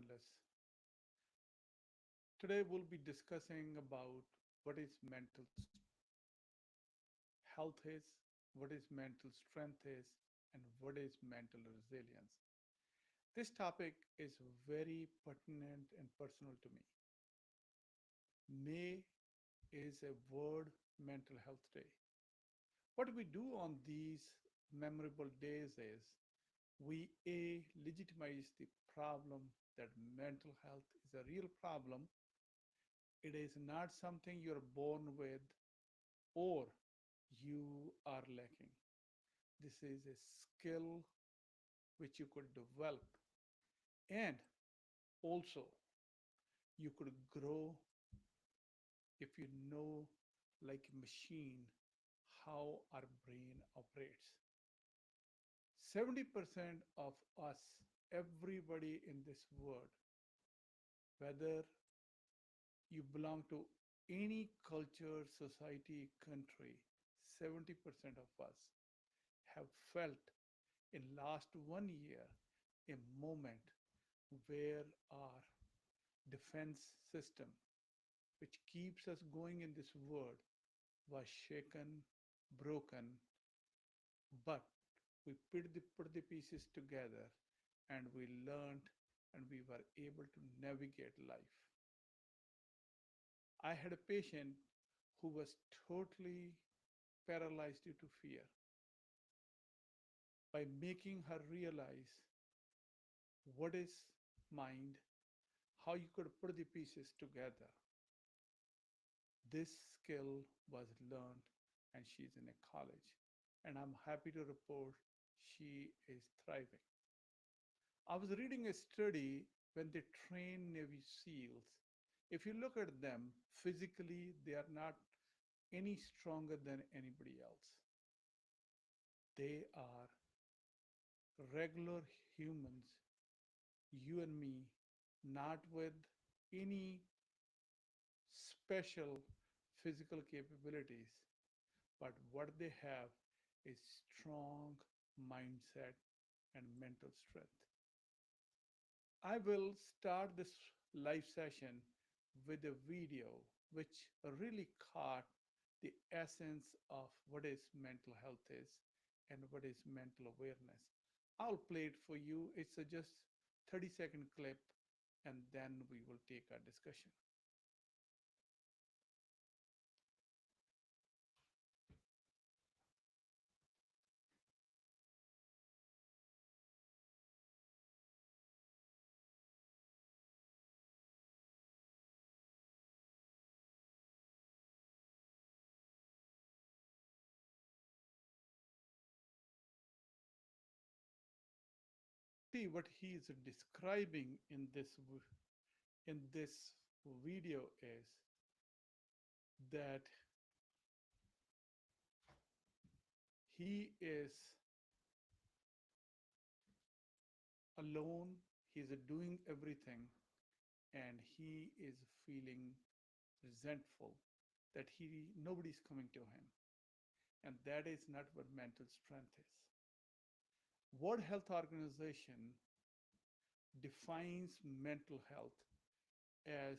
Kundlas. Today we'll be discussing about what is health is, what is mental strength is, and what is mental resilience. This topic is very pertinent and personal to me. May is a World Mental Health Day. What we do on these memorable days is we legitimize the problem that mental health is a real problem. It is not something you're born with or you are lacking. This is a skill which you could develop, and also you could grow if you know, like a machine, how our brain operates. 70% of us, everybody in this world, whether you belong to any culture, society, country, 70% of us have felt in last 1 year a moment where our defense system, which keeps us going in this world, was shaken, broken, but we put the pieces together and we learned and we were able to navigate life. I had a patient who was totally paralyzed due to fear. By making her realize what is mind, how you could put the pieces together, this skill was learned and she's in a college. And I'm happy to report she is thriving. I was reading a study when they train Navy SEALs. If you look at them physically, they are not any stronger than anybody else. They are regular humans, you and me, not with any special physical capabilities, but what they have is strong mindset and mental strength. I will start this live session with a video which really caught the essence of what is mental health is and what is mental awareness. I'll play it for you. It's a just 30-second clip, and then we will take our discussion. See what he is describing in this video is that he is alone, he's doing everything, and he is feeling resentful that he nobody's coming to him. And that is not what mental strength is. World Health Organization defines mental health as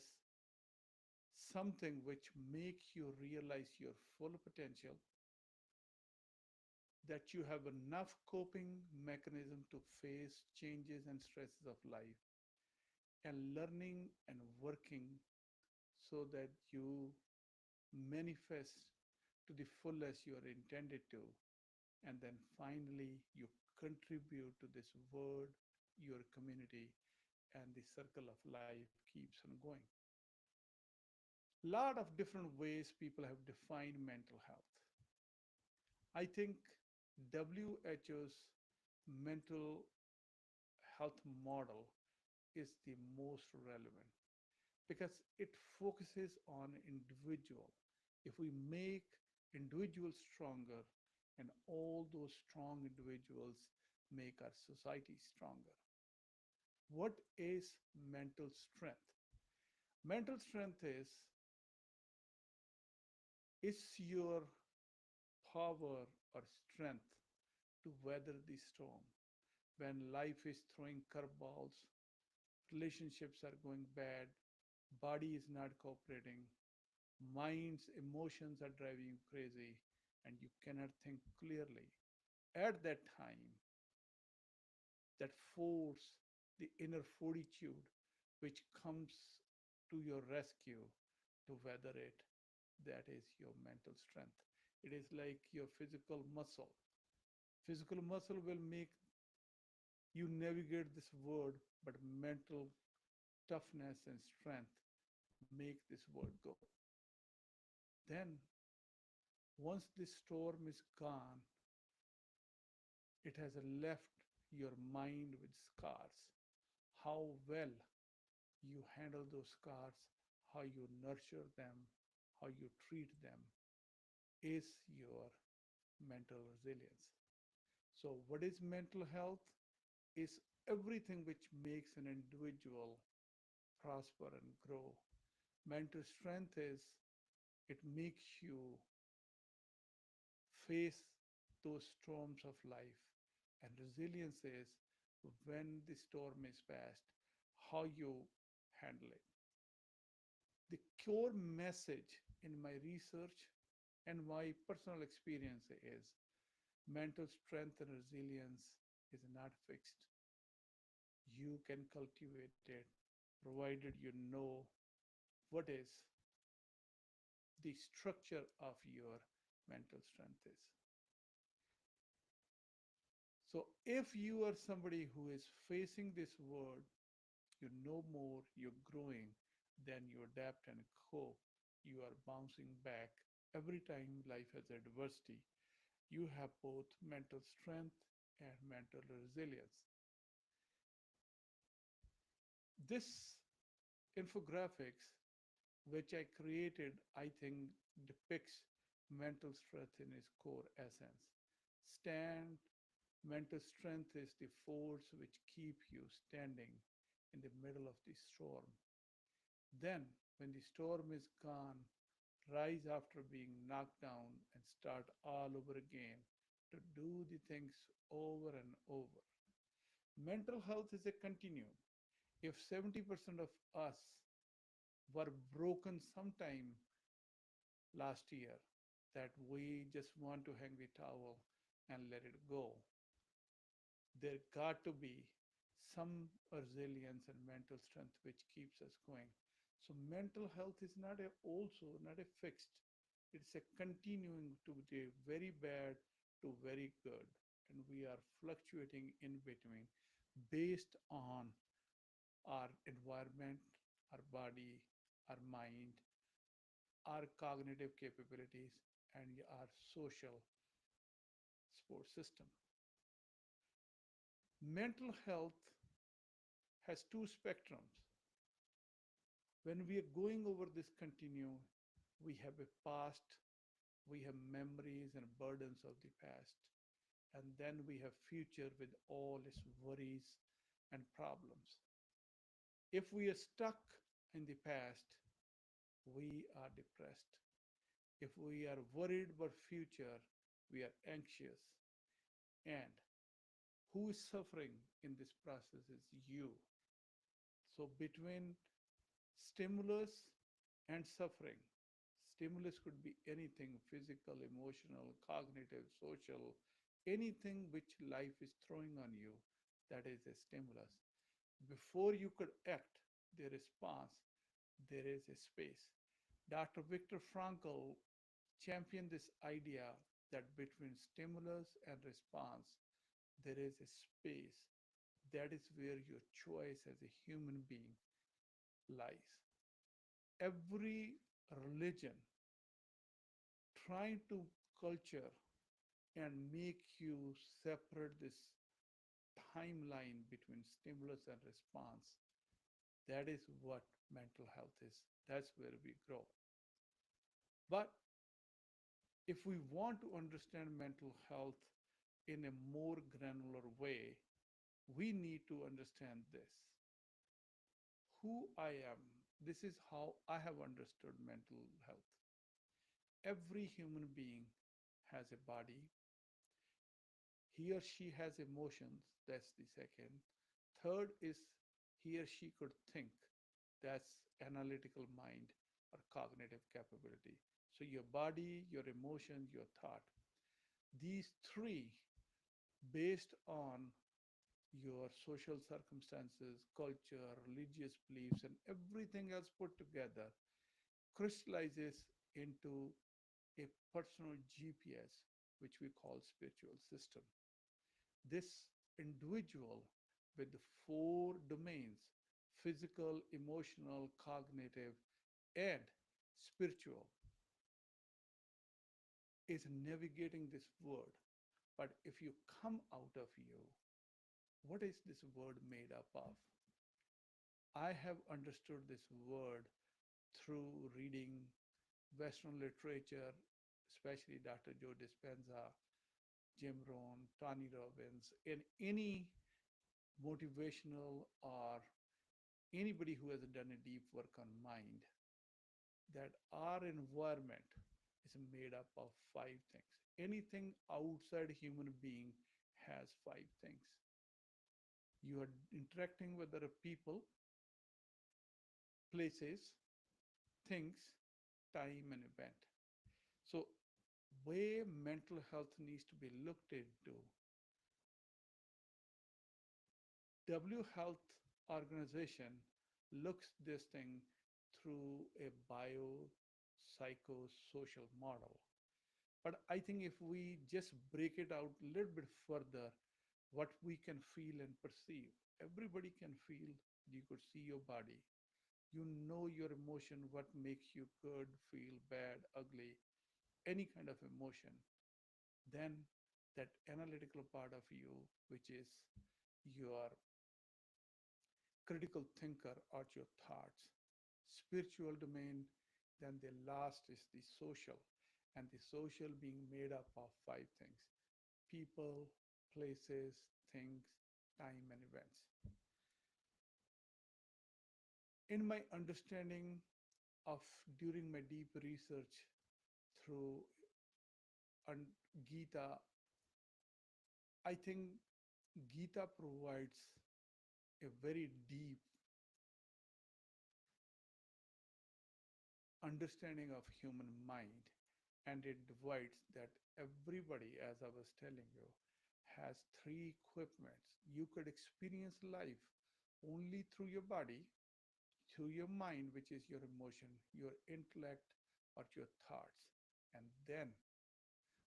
something which makes you realize your full potential, that you have enough coping mechanism to face changes and stresses of life, and learning and working so that you manifest to the fullest you are intended to. And then finally, you contribute to this world, your community, and the circle of life keeps on going. A lot of different ways people have defined mental health. I think WHO's mental health model is the most relevant because it focuses on individual. If we make individuals stronger, and all those strong individuals make our society stronger. What is mental strength? Mental strength is your power or strength to weather the storm. When life is throwing curveballs, relationships are going bad, body is not cooperating, minds, emotions are driving you crazy, and you cannot think clearly. At that time, that force, the inner fortitude which comes to your rescue to weather it, that is your mental strength. It is like your physical muscle. Physical muscle will make you navigate this world, but mental toughness and strength make this world go. Then, once this storm is gone, it has left your mind with scars. How well you handle those scars, how you nurture them, how you treat them is your mental resilience. So, what is mental health? Is everything which makes an individual prosper and grow. Mental strength is it makes you face those storms of life. And resilience is when the storm is past, how you handle it. The core message in my research and my personal experience is mental strength and resilience is not fixed. You can cultivate it provided you know what is the structure of your mental strength is. So if you are somebody who is facing this world, you know more, you're growing, then you adapt and cope. You are bouncing back every time life has adversity. You have both mental strength and mental resilience. This infographics, which I created, I think depicts mental strength in its core essence. Stand, mental strength is the force which keep you standing in the middle of the storm. Then, when the storm is gone, rise after being knocked down and start all over again to do the things over and over. Mental health is a continuum. If 70% of us were broken sometime last year, that we just want to hang the towel and let it go, there got to be some resilience and mental strength which keeps us going. So mental health is not a also not a fixed. It's a continuing to the very bad to very good. And we are fluctuating in between based on our environment, our body, our mind, our cognitive capabilities, and our social support system. Mental health has two spectrums. When we are going over this continuum, we have a past, we have memories and burdens of the past, and then we have future with all its worries and problems. If we are stuck in the past, we are depressed. If we are worried about future, we are anxious. And who is suffering in this process is you. So between stimulus and suffering, stimulus could be anything physical, emotional, cognitive, social, anything which life is throwing on you, that is a stimulus. Before you could act, the response, there is a space. Dr. Viktor Frankl championed this idea that between stimulus and response, there is a space. That is where your choice as a human being lies. Every religion trying to culture and make you separate this timeline between stimulus and response. That is what mental health is. That's where we grow. But if we want to understand mental health in a more granular way, we need to understand this. Who I am, this is how I have understood mental health. Every human being has a body. He or she has emotions. That's the second. Third is he or she could think. That's analytical mind or cognitive capability. So your body, your emotions, your thought. These three, based on your social circumstances, culture, religious beliefs, and everything else put together, crystallizes into a personal GPS, which we call spiritual system. This individual with the four domains: physical, emotional, cognitive, and spiritual, is navigating this world. But if you come out of you, what is this word made up of? I have understood this word through reading Western literature, especially Dr. Joe Dispenza, Jim Rohn, Tony Robbins, and any motivational or anybody who has done a deep work on mind, that our environment is made up of five things. Anything outside human being has five things. You are interacting with other people, places, things, time, and event. So, way mental health needs to be looked into. W Health Organization looks this thing through a bio-psychosocial model. But I think if we just break it out a little bit further, what we can feel and perceive, everybody can feel. You could see your body. You know your emotion, what makes you good, feel bad, ugly, any kind of emotion. Then that analytical part of you, which is your critical thinker or your thoughts, spiritual domain. Then the last is the social, and the social being made up of five things: people, places, things, time, and events. In my understanding of during my deep research through Gita, I think Gita provides a very deep understanding of human mind, and it divides that everybody, as I was telling you, has three equipments. You could experience life only through your body, through your mind, which is your emotion, your intellect, or your thoughts. And then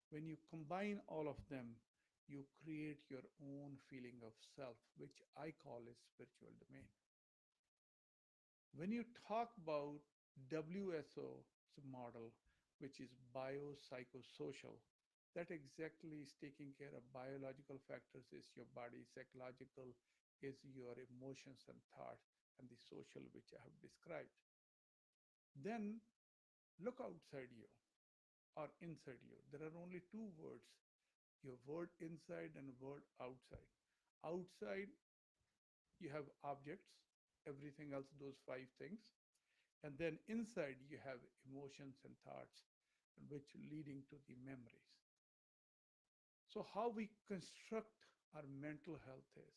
when you combine all of them, you create your own feeling of self, which I call a spiritual domain. When you talk about WSO model, which is biopsychosocial, that exactly is taking care of biological factors is your body, psychological is your emotions and thoughts, and the social, which I have described. Then look outside you or inside you. There are only two words: your word inside and word outside. Outside, you have objects, everything else, those five things. And then inside, you have emotions and thoughts, which leading to the memories. So, how we construct our mental health is,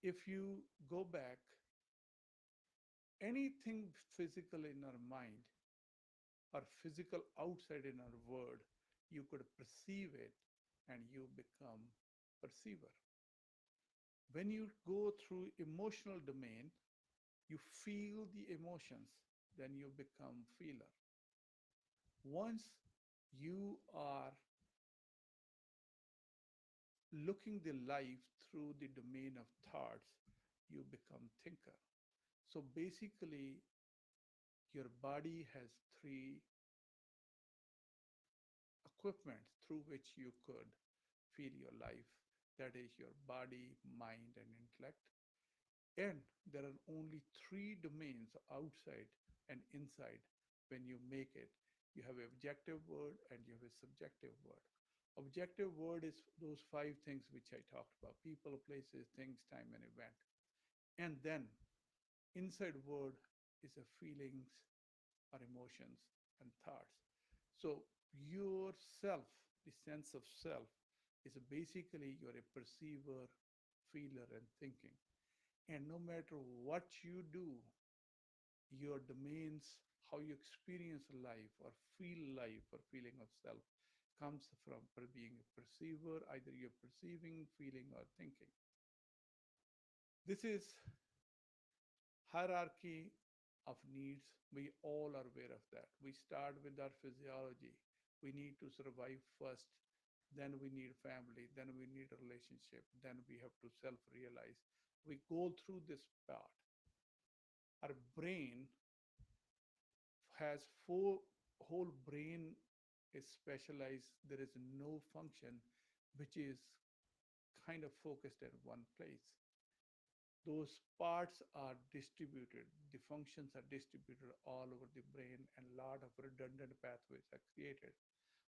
if you go back, anything physical in our mind or physical outside in our world, you could perceive it and you become perceiver. When you go through emotional domain, you feel the emotions, then you become feeler. Once you are looking the life through the domain of thoughts, you become thinker. So basically, your body has three equipments through which you could feel your life. That is your body, mind, and intellect. And there are only three domains: outside and inside. When you make it, you have an objective word and you have a subjective word. Objective word is those five things which I talked about: people, places, things, time, and event. And then inside word is a feelings or emotions and thoughts. So your self, the sense of self, is basically you're a perceiver, feeler, and thinking. And no matter what you do, your domains, how you experience life or feel life or feeling of self, comes from being a perceiver, either you're perceiving, feeling, or thinking. This is hierarchy of needs. We all are aware of that. We start with our physiology. We need to survive first. Then we need family. Then we need a relationship. Then we have to self realize. We go through this part. Our brain has four, whole brain is specialized. There is no function which is kind of focused at one place. Those parts are distributed, the functions are distributed all over the brain, and a lot of redundant pathways are created.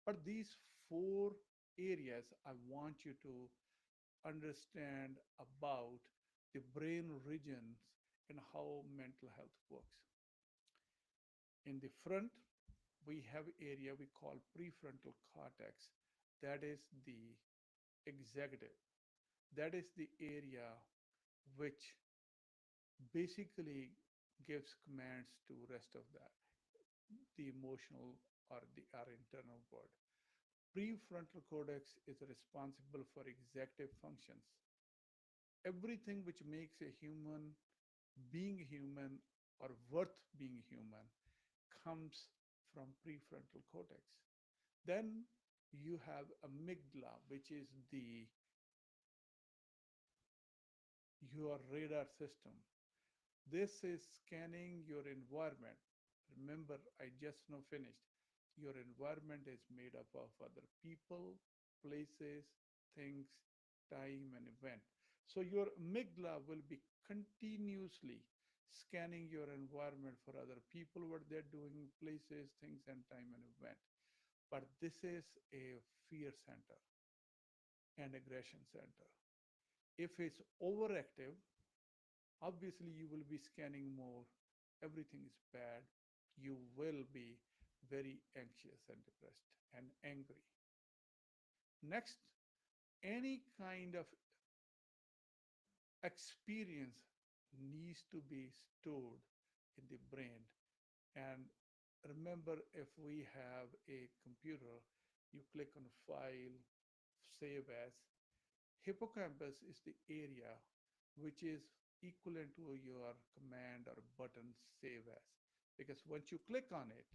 But these four areas I want you to understand about the brain regions and how mental health works. In the front, we have area we call prefrontal cortex. That is the executive. That is the area which basically gives commands to rest of the emotional or the our internal world. Prefrontal cortex is responsible for executive functions. Everything which makes a human being human or worth being human comes from prefrontal cortex. Then you have amygdala, which is the your radar system. This is scanning your environment. Remember, I just now finished. Your environment is made up of other people, places, things, time, and event. So your amygdala will be continuously scanning your environment for other people, what they're doing, places, things, and time and event. But this is a fear center and aggression center. If it's overactive, obviously you will be scanning more. Everything is bad. You will be very anxious and depressed and angry. Next, any kind of experience needs to be stored in the brain. And remember, if we have a computer, you click on file, save as. Hippocampus is the area which is equivalent to your command or button save as. Because once you click on it,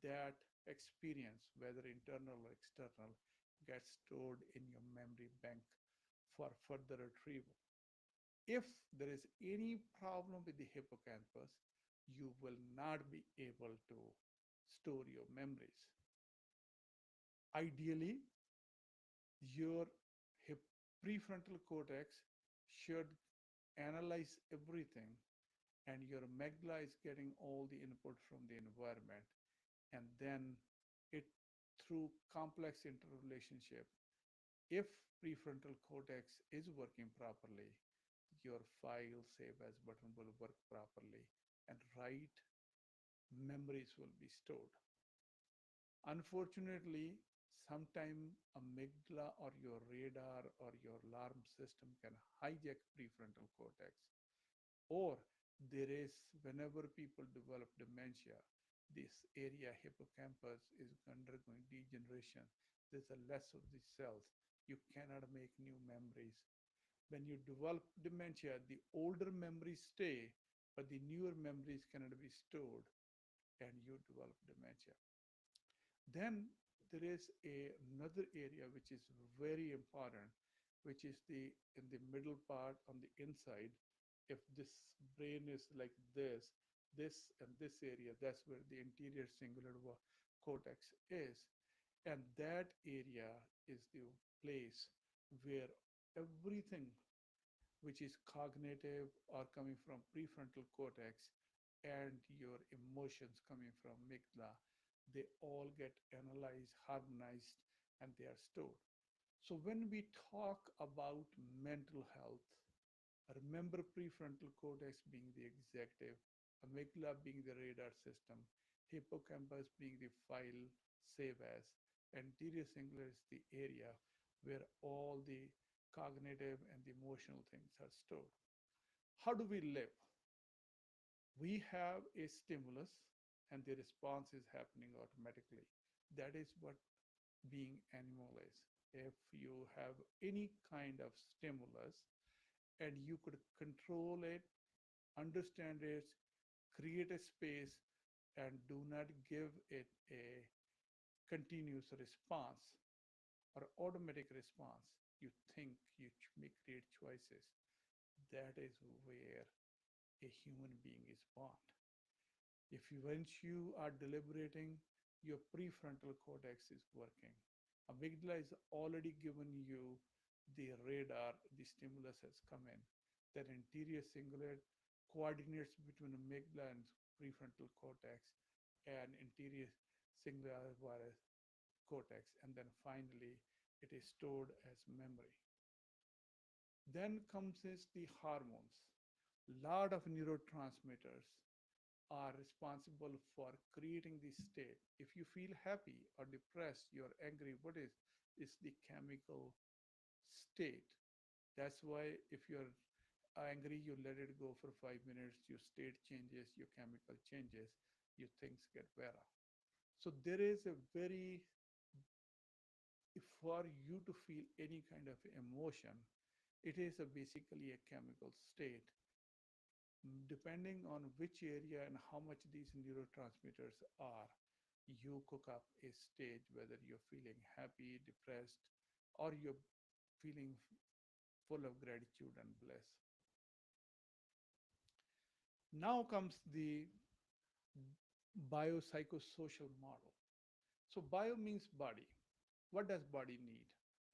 that experience, whether internal or external, gets stored in your memory bank for further retrieval. If there is any problem with the hippocampus, you will not be able to store your memories. Ideally, your prefrontal cortex should analyze everything, and your amygdala is getting all the input from the environment, and then it through complex interrelationship, if prefrontal cortex is working properly, your file save as button will work properly and right memories will be stored. Unfortunately, sometime amygdala or your radar or your alarm system can hijack prefrontal cortex. Or there is, whenever people develop dementia, this area hippocampus is undergoing degeneration. There's a less of the cells. You cannot make new memories. When you develop dementia, the older memories stay, but the newer memories cannot be stored, and you develop dementia. Then there is another area which is very important, which is the in the middle part on the inside. If this brain is like this and this area, that's where the anterior cingulate cortex is. And that area is the place where everything which is cognitive or coming from prefrontal cortex and your emotions coming from amygdala, they all get analyzed, harmonized, and they are stored. So when we talk about mental health, remember prefrontal cortex being the executive, amygdala being the radar system, hippocampus being the file save as, anterior cingulate is the area where all the cognitive and the emotional things are stored. How do we live? We have a stimulus and the response is happening automatically. That is what being animal is. If you have any kind of stimulus and you could control it, understand it, create a space, and do not give it a continuous response or automatic response, you think you may create choices. That is where a human being is born. If you, once you are deliberating, your prefrontal cortex is working. Amygdala is already given you the radar, the stimulus has come in. That anterior cingulate coordinates between amygdala and prefrontal cortex and anterior cingulate cortex, and then finally it is stored as memory. Then comes is the hormones. Lot of neurotransmitters are responsible for creating this state. If you feel happy or depressed, you're angry, what is? It's the chemical state. That's why if you're angry, you let it go for 5 minutes, your state changes, your chemical changes, your things get better. So there is a very, for you to feel any kind of emotion, it is basically a chemical state. Depending on which area and how much these neurotransmitters are, you cook up a stage, whether you're feeling happy, depressed, or you're feeling full of gratitude and bliss. Now comes the biopsychosocial model. So bio means body. What does body need?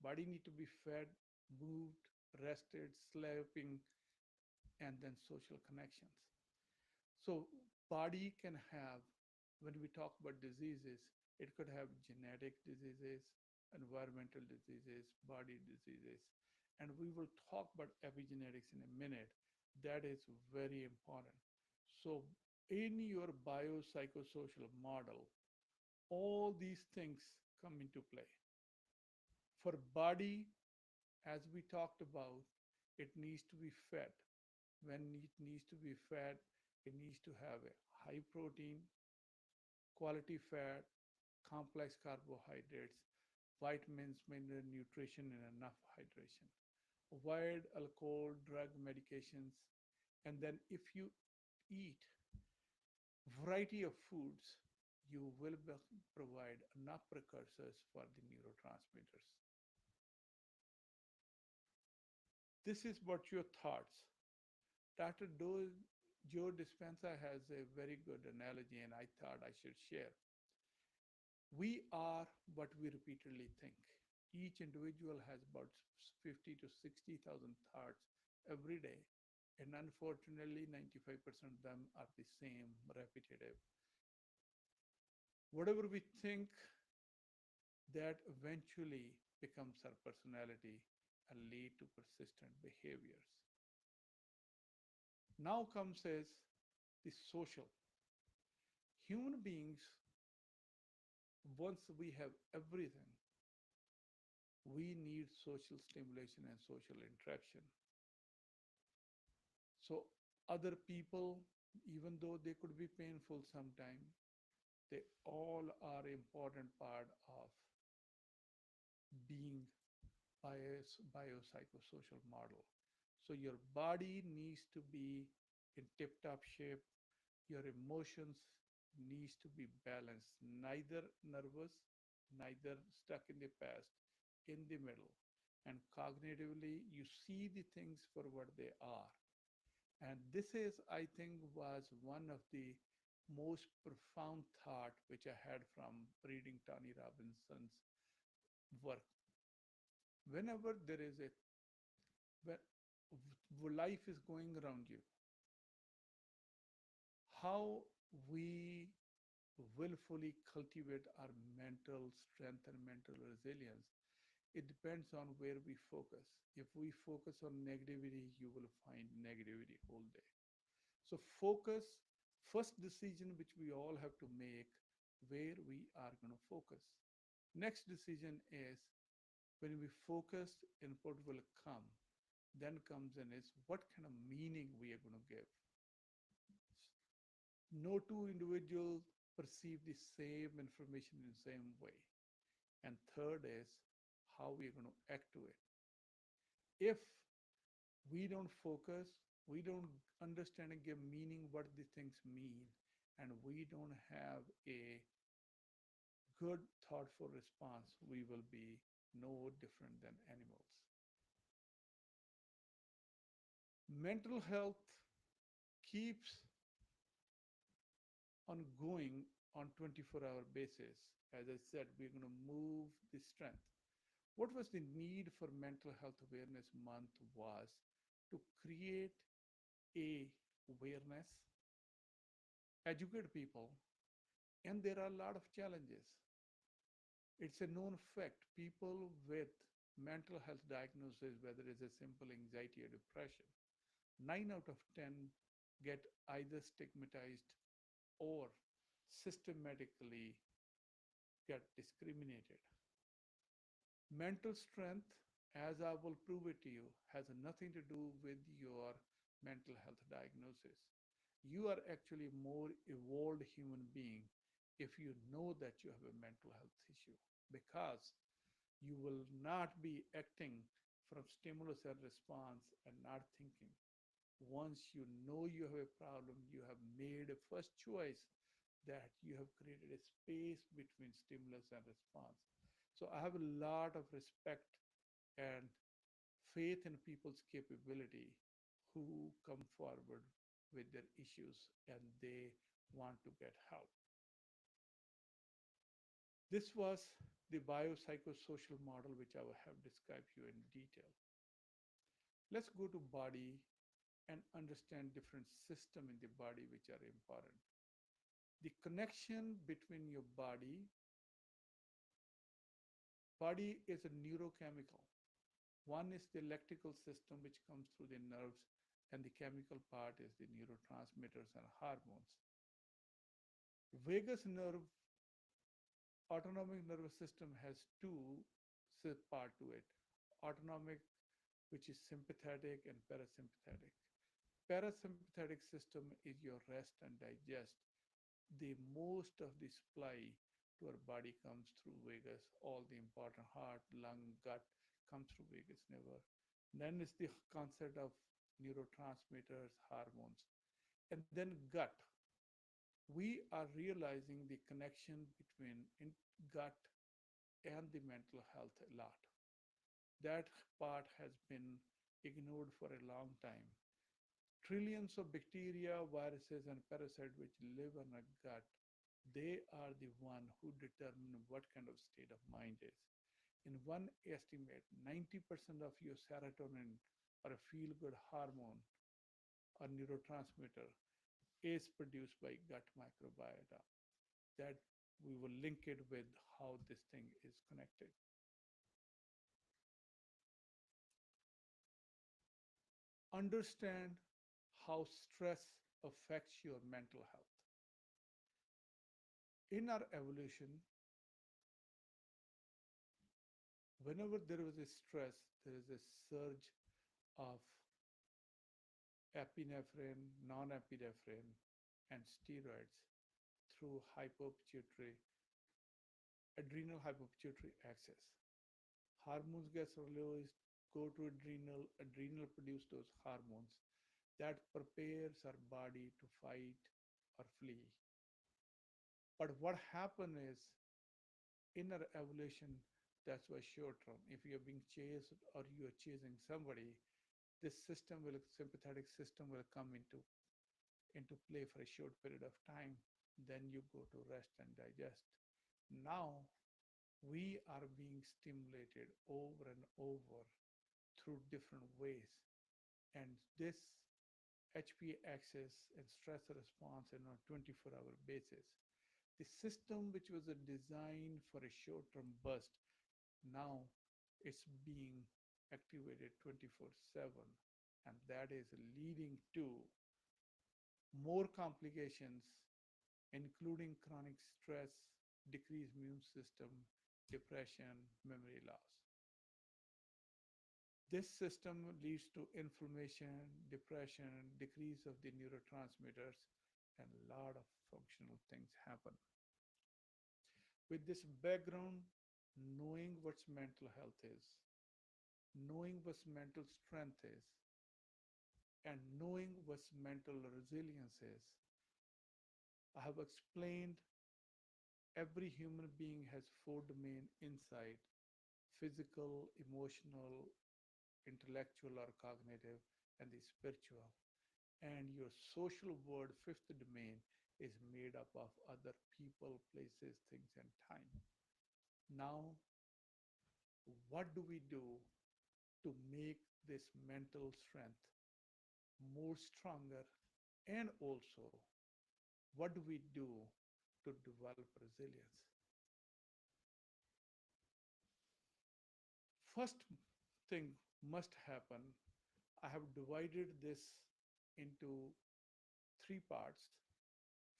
Body need to be fed, moved, rested, sleeping, and then social connections. So body can have, when we talk about diseases, it could have genetic diseases, environmental diseases, body diseases. And we will talk about epigenetics in a minute. That is very important. So in your biopsychosocial model, all these things come into play. For body, as we talked about, it needs to be fed. When it needs to be fed, it needs to have a high protein, quality fat, complex carbohydrates, vitamins, mineral nutrition, and enough hydration. Avoid alcohol, drug, medications, and then if you eat variety of foods, you will provide enough precursors for the neurotransmitters. This is what your thoughts. Dr. Joe Dispenza has a very good analogy, and I thought I should share. We are what we repeatedly think. Each individual has about 50 to 60,000 thoughts every day, and unfortunately, 95% of them are the same, repetitive. Whatever we think, that eventually becomes our personality and lead to persistent behaviors. Now comes as the social. Human beings, once we have everything, we need social stimulation and social interaction. So other people, even though they could be painful sometimes, they all are important part of being biopsychosocial model. So your body needs to be in tip-top shape. Your emotions needs to be balanced, neither nervous, neither stuck in the past, in the middle. And cognitively, you see the things for what they are. And this is, I think, was one of the most profound thought which I had from reading Tony Robbinson's work. Whenever there is a life is going around you, how we willfully cultivate our mental strength and mental resilience, it depends on where we focus. If we focus on negativity, you will find negativity all day. So focus, first decision which we all have to make, where we are going to focus. Next decision is when we focus, input will come. then comes in is what kind of meaning we are going to give. No two individuals perceive the same information in the same way. And third is how we are going to act to it. If we don't focus, we don't understand and give meaning what these things mean, and we don't have a good thoughtful response, we will be no different than animals. Mental health keeps on going on 24-hour basis. As I said, we're going to move the strength. What was the need for Mental Health Awareness Month was to create a awareness, educate people, and there are a lot of challenges. It's a known fact. People with mental health diagnosis, whether it's a simple anxiety or depression, 9 out of 10 get either stigmatized or systematically get discriminated. Mental strength, as I will prove it to you, has nothing to do with your mental health diagnosis. You are actually a more evolved human being if you know that you have a mental health issue, because you will not be acting from stimulus and response and not thinking. Once you know you have a problem, you have made a first choice that you have created a space between stimulus and response. So I have a lot of respect and faith in people's capability who come forward with their issues and they want to get help. This was the biopsychosocial model, which I have described to you in detail. Let's go to body and understand different systems in the body which are important. The connection between your body is a neurochemical. One is the electrical system which comes through the nerves, and the chemical part is the neurotransmitters and hormones. Vagus nerve, autonomic nervous system, has two part to it. Autonomic, which is sympathetic, and parasympathetic. Parasympathetic system is your rest and digest. The most of the supply to our body comes through vagus. All the important heart, lung, gut comes through vagus nerve. Then is the concept of neurotransmitters, hormones, and then gut. We are realizing the connection between gut and the mental health a lot. That part has been ignored for a long time. Trillions of bacteria, viruses, and parasites which live in our gut, they are the one who determine what kind of state of mind is. In one estimate, 90% of your serotonin, or a feel-good hormone or neurotransmitter, is produced by gut microbiota. That we will link it with how this thing is connected. Understand how stress affects your mental health. In our evolution, whenever there was a stress, there is a surge of epinephrine, non-epinephrine, and steroids through hypopituitary, adrenal hypopituitary axis. Hormones get released, go to adrenal, adrenal produce those hormones that prepares our body to fight or flee. But what happens is, in our evolution, that's why short term. If you're being chased or you're chasing somebody, this system will, sympathetic system will come into play for a short period of time. Then you go to rest and digest. Now we are being stimulated over and over through different ways. And this HPA axis and stress response on a 24-hour basis. The system which was designed for a short-term burst, now it's being activated 24/7, and that is leading to more complications, including chronic stress, decreased immune system, depression, memory loss. This system leads to inflammation, depression, decrease of the neurotransmitters, and a lot of functional things happen. With this background, knowing what mental health is, knowing what mental strength is, and knowing what mental resilience is, I have explained every human being has four domain inside: physical, emotional, intellectual or cognitive, and the spiritual. And your social world, fifth domain, is made up of other people, places, things, and time. Now, what do we do to make this mental strength more stronger? And also, what do we do to develop resilience? First thing must happen. I have divided this into three parts.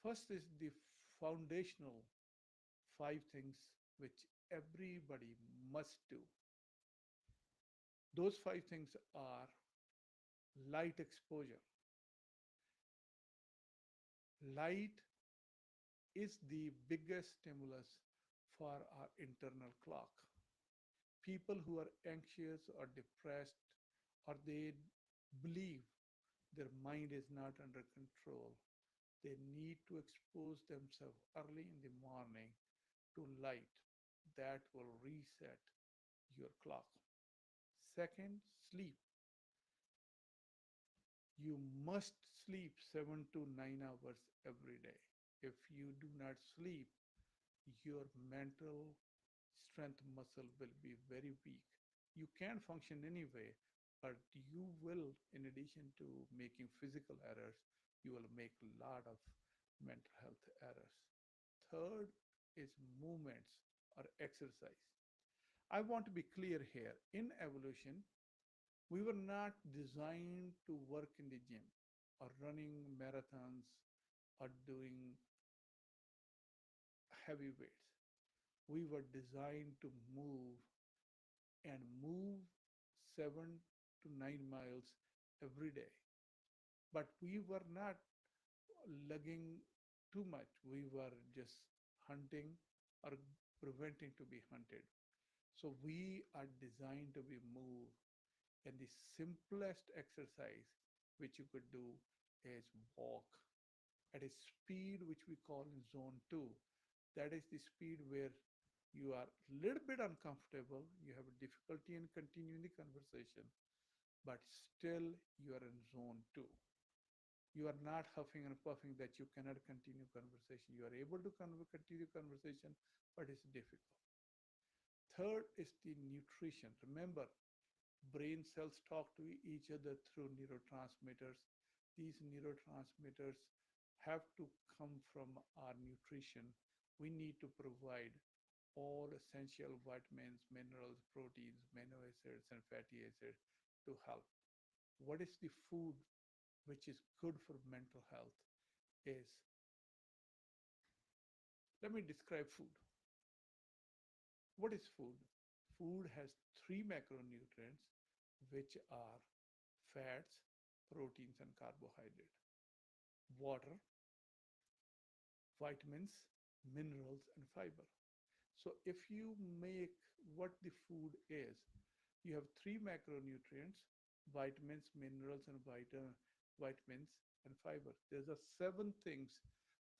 First is the foundational five things which everybody must do. Those five things are: light exposure. Light is the biggest stimulus for our internal clock. People who are anxious or depressed, or they believe their mind is not under control, they need to expose themselves early in the morning to light that will reset your clock. Second, sleep. You must sleep 7 to 9 hours every day. If you do not sleep, your mental strength muscle will be very weak. You can function anyway, but you will, in addition to making physical errors, you will make a lot of mental health errors. Third is movements or exercise. I want to be clear here. In evolution, we were not designed to work in the gym or running marathons or doing heavy weights. We were designed to move 7 to 9 miles every day. But we were not lugging too much. We were just hunting or preventing to be hunted. So we are designed to be moved. And the simplest exercise which you could do is walk at a speed which we call in zone 2. That is the speed where you are a little bit uncomfortable, you have a difficulty in continuing the conversation, but still you are in zone 2. You are not huffing and puffing that you cannot continue conversation. You are able to continue conversation, but it's difficult. Third is the nutrition. Remember, brain cells talk to each other through neurotransmitters. These neurotransmitters have to come from our nutrition. We need to provide all essential vitamins, minerals, proteins, amino acids, and fatty acids to help. What is the food which is good for mental health is, let me describe food. What is food? Food has three macronutrients, which are fats, proteins, and carbohydrates. Water, vitamins, minerals, and fiber. So if you make what the food is, you have three macronutrients: vitamins, minerals, and vitamins, and fiber. There's a seven things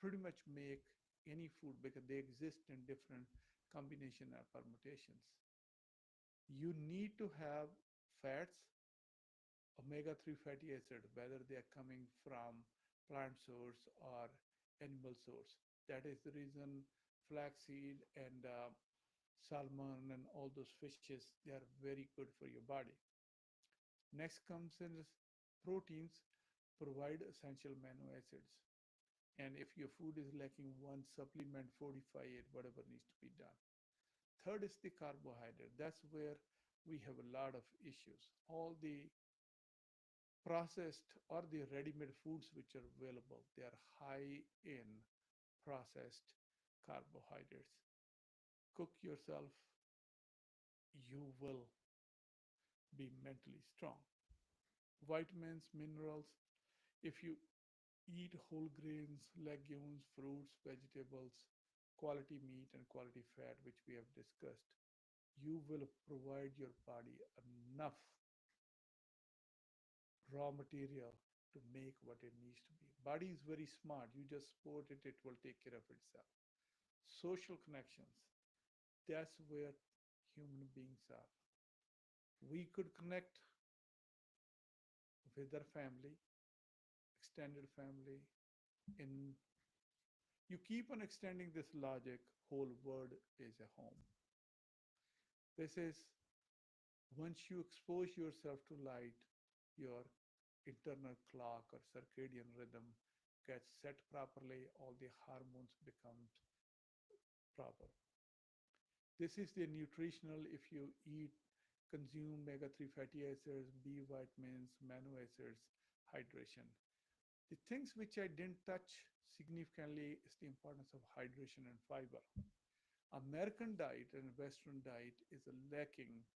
pretty much make any food because they exist in different combination or permutations. You need to have fats, omega-3 fatty acid, whether they are coming from plant source or animal source. That is the reason flaxseed and salmon and all those fishes, they are very good for your body. Next comes in is proteins provide essential amino acids. And if your food is lacking one, supplement, fortify it, whatever needs to be done. Third is the carbohydrate. That's where we have a lot of issues. All the processed or the ready-made foods which are available, they are high in processed carbohydrates. Cook yourself, you will be mentally strong. Vitamins, minerals, if you eat whole grains, legumes, fruits, vegetables, quality meat, and quality fat, which we have discussed, you will provide your body enough raw material to make what it needs to be. Body is very smart. You just support it, it will take care of itself. Social connections, that's where human beings are. We could connect with our family, extended family. In you keep on extending this logic, whole world is a home. This is once you expose yourself to light, your internal clock or circadian rhythm gets set properly, all the hormones become proper. This is the nutritional if you eat, consume omega-3 fatty acids, B vitamins, amino acids, hydration. The things which I didn't touch significantly is the importance of hydration and fiber. American diet and Western diet is lacking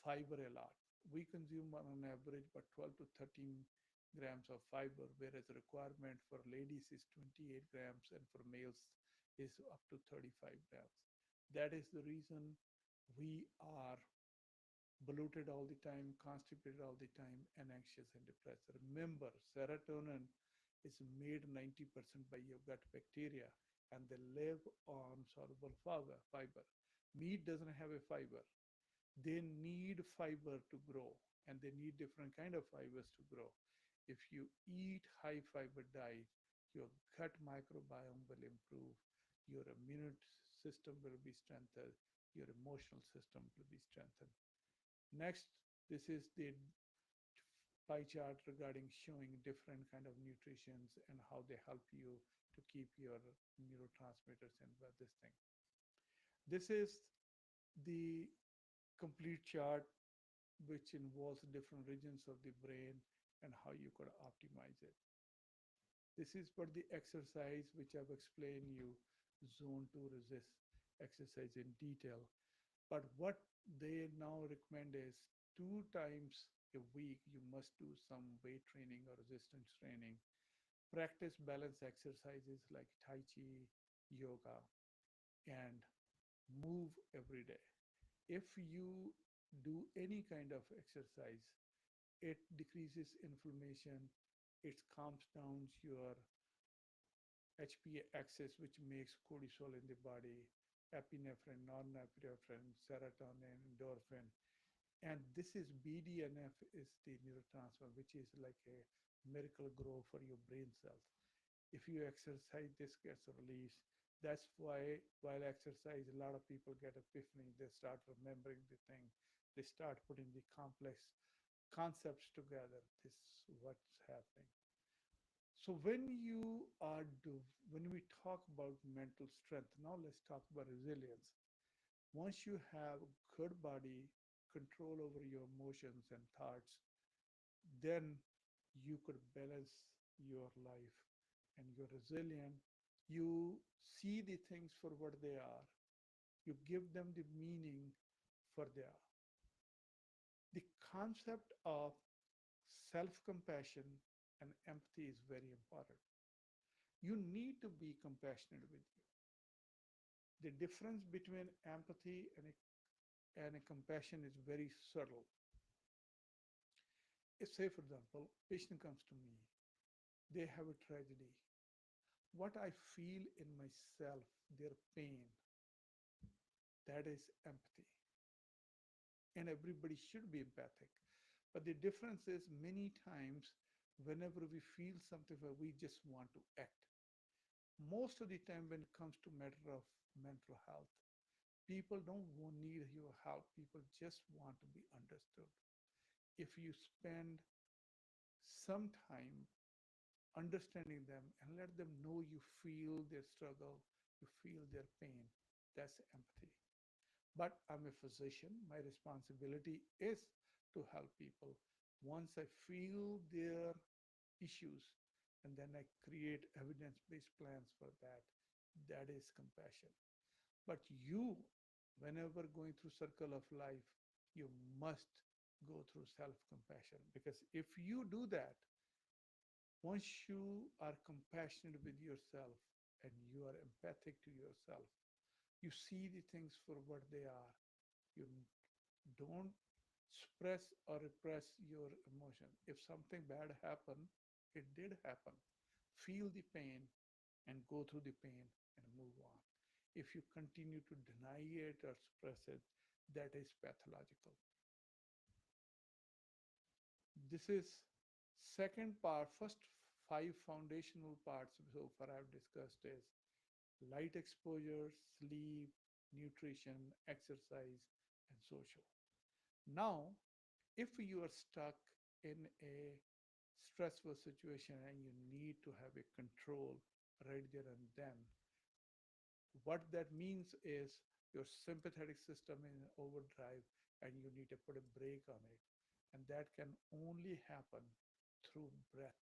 fiber a lot. We consume on an average about 12 to 13 grams of fiber, whereas the requirement for ladies is 28 grams and for males is up to 35 grams. That is the reason we are bloated all the time, constipated all the time, and anxious and depressed. Remember, serotonin is made 90% by your gut bacteria, and they live on soluble fiber. Meat doesn't have a fiber. They need fiber to grow, and they need different kind of fibers to grow. If you eat high fiber diet, your gut microbiome will improve, your immune system will be strengthened, your emotional system will be strengthened. Next, this is the pie chart regarding showing different kind of nutritions and how they help you to keep your neurotransmitters and this thing. This is the complete chart which involves different regions of the brain and how you could optimize it. This is for the exercise which I've explained you, zone 2 resist exercise in detail. But what they now recommend is 2 times a week, you must do some weight training or resistance training. Practice balance exercises like Tai Chi, yoga, and move every day. If you do any kind of exercise, it decreases inflammation, it calms down your HPA axis, which makes cortisol in the body, epinephrine, norepinephrine, serotonin, endorphin. And this is BDNF is the neurotransmitter, which is like a miracle grow for your brain cells. If you exercise, this gets released. That's why while exercise, a lot of people get epiphany. They start remembering the thing. They start putting the complex concepts together. This is what's happening. So when we talk about mental strength, now let's talk about resilience. Once you have good body, control over your emotions and thoughts, then you could balance your life and you're resilient. You see the things for what they are. You give them the meaning for they are. The concept of self-compassion and empathy is very important. You need to be compassionate with you. The difference between empathy and a compassion is very subtle. If, say, for example, patient comes to me, they have a tragedy. What I feel in myself, their pain, that is empathy. And everybody should be empathic. But the difference is many times, whenever we feel something where we just want to act. Most of the time when it comes to matter of mental health, people don't need your help. People just want to be understood. If you spend some time understanding them and let them know you feel their struggle, you feel their pain, that's empathy. But I'm a physician. My responsibility is to help people. Once I feel their issues, and then I create evidence-based plans for that, that is compassion. But you, whenever going through circle of life, You must go through self compassion, because if you do that, once you are compassionate with yourself and you are empathic to yourself, you see the things for what they are. You don't suppress or repress your emotion. If something bad happened, it did happen. Feel the pain and go through the pain and move on. If you continue to deny it or suppress it, that is pathological. This is second part. First five foundational parts so far I've discussed is light exposure, sleep, nutrition, exercise, and social. Now, if you are stuck in a stressful situation and you need to have a control right there and then, what that means is your sympathetic system in overdrive and you need to put a brake on it. And that can only happen through breath.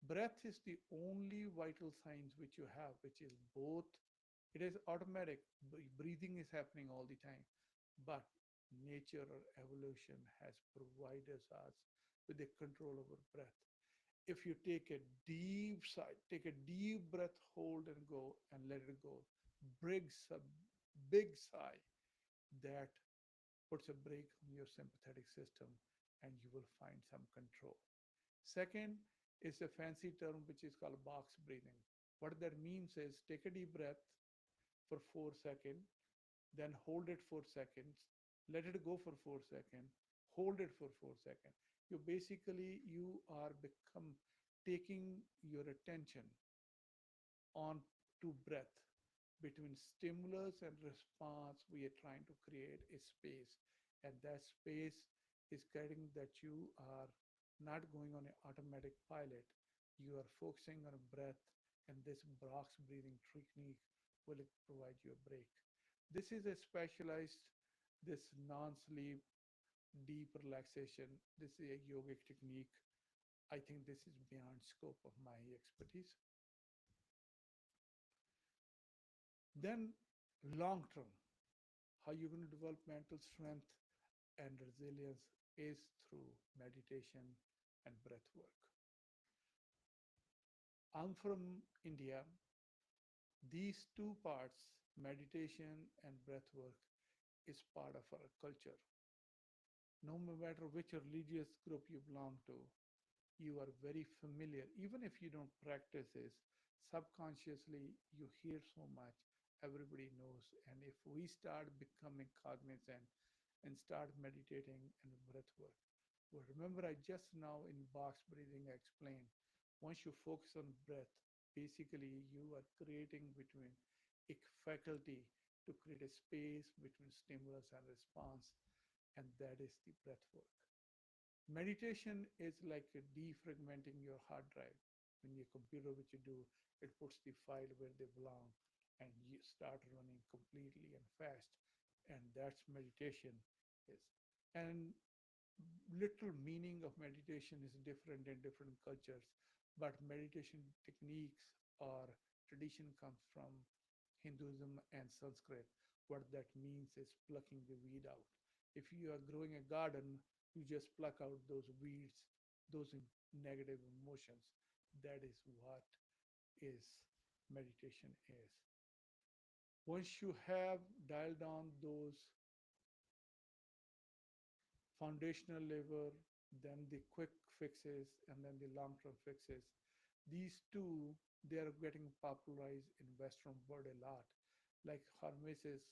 Breath is the only vital signs which you have, which is both, it is automatic. Breathing is happening all the time. But nature or evolution has provided us with the control over breath. If you take a deep sigh, take a deep breath, hold and go and let it go. A big sigh that puts a brake on your sympathetic system and you will find some control. Second is a fancy term which is called box breathing. What that means is take a deep breath for 4 seconds, then hold it 4 seconds, let it go for 4 seconds, hold it for 4 seconds. You are become taking your attention on to breath. Between stimulus and response, we are trying to create a space, and that space is getting that you are not going on an automatic pilot. You are focusing on a breath, and this box breathing technique will provide you a break. This is a specialized, this non-sleep deep relaxation. This is a yogic technique. I think this is beyond scope of my expertise. Then long term, how you're going to develop mental strength and resilience is through meditation and breath work. I'm from India. These two parts, meditation and breath work, is part of our culture. No matter which religious group you belong to, you are very familiar. Even if you don't practice this, subconsciously you hear so much, everybody knows. And if we start becoming cognizant and start meditating and breath work, well, remember I just now in box breathing explained, once you focus on breath, basically you are creating between a faculty to create a space between stimulus and response, and that is the breath work. Meditation is like defragmenting your hard drive. When your computer, which you do, it puts the file where they belong and you start running completely and fast. And that's meditation is. And literal meaning of meditation is different in different cultures, but meditation techniques or tradition comes from Hinduism and Sanskrit. What that means is plucking the weed out. If you are growing a garden, you just pluck out those weeds, those negative emotions. That is what is meditation is. Once you have dialed down those foundational level, then the quick fixes, and then the long-term fixes. These two, they are getting popularized in Western world a lot, like hormesis,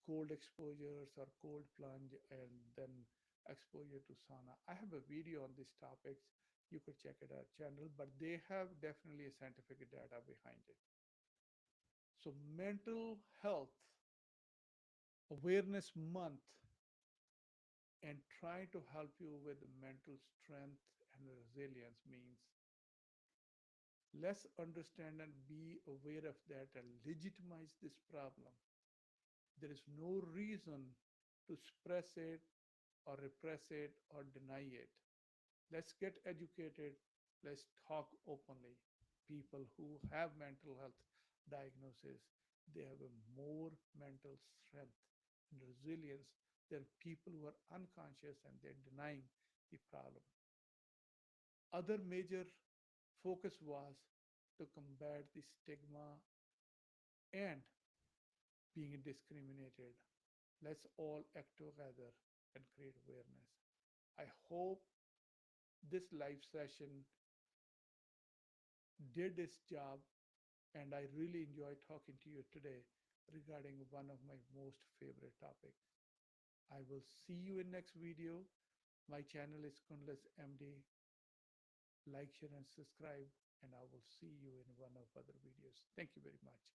cold exposures or cold plunge, and then exposure to sauna. I have a video on these topics. You could check it out channel, but they have definitely a scientific data behind it. So mental health awareness month and try to help you with mental strength and resilience means let's understand and be aware of that and legitimize this problem. There is no reason to suppress it or repress it or deny it. Let's get educated. Let's talk openly. People who have mental health diagnosis, they have a more mental strength and resilience There are people who are unconscious and they're denying the problem. Other major focus was to combat the stigma and being discriminated. Let's all act together and create awareness. I hope this live session did its job, and I really enjoyed talking to you today regarding one of my most favorite topics. I will see you in next video. My channel is Kundlas MD. Like, share, and subscribe, and I will see you in one of other videos. Thank you very much.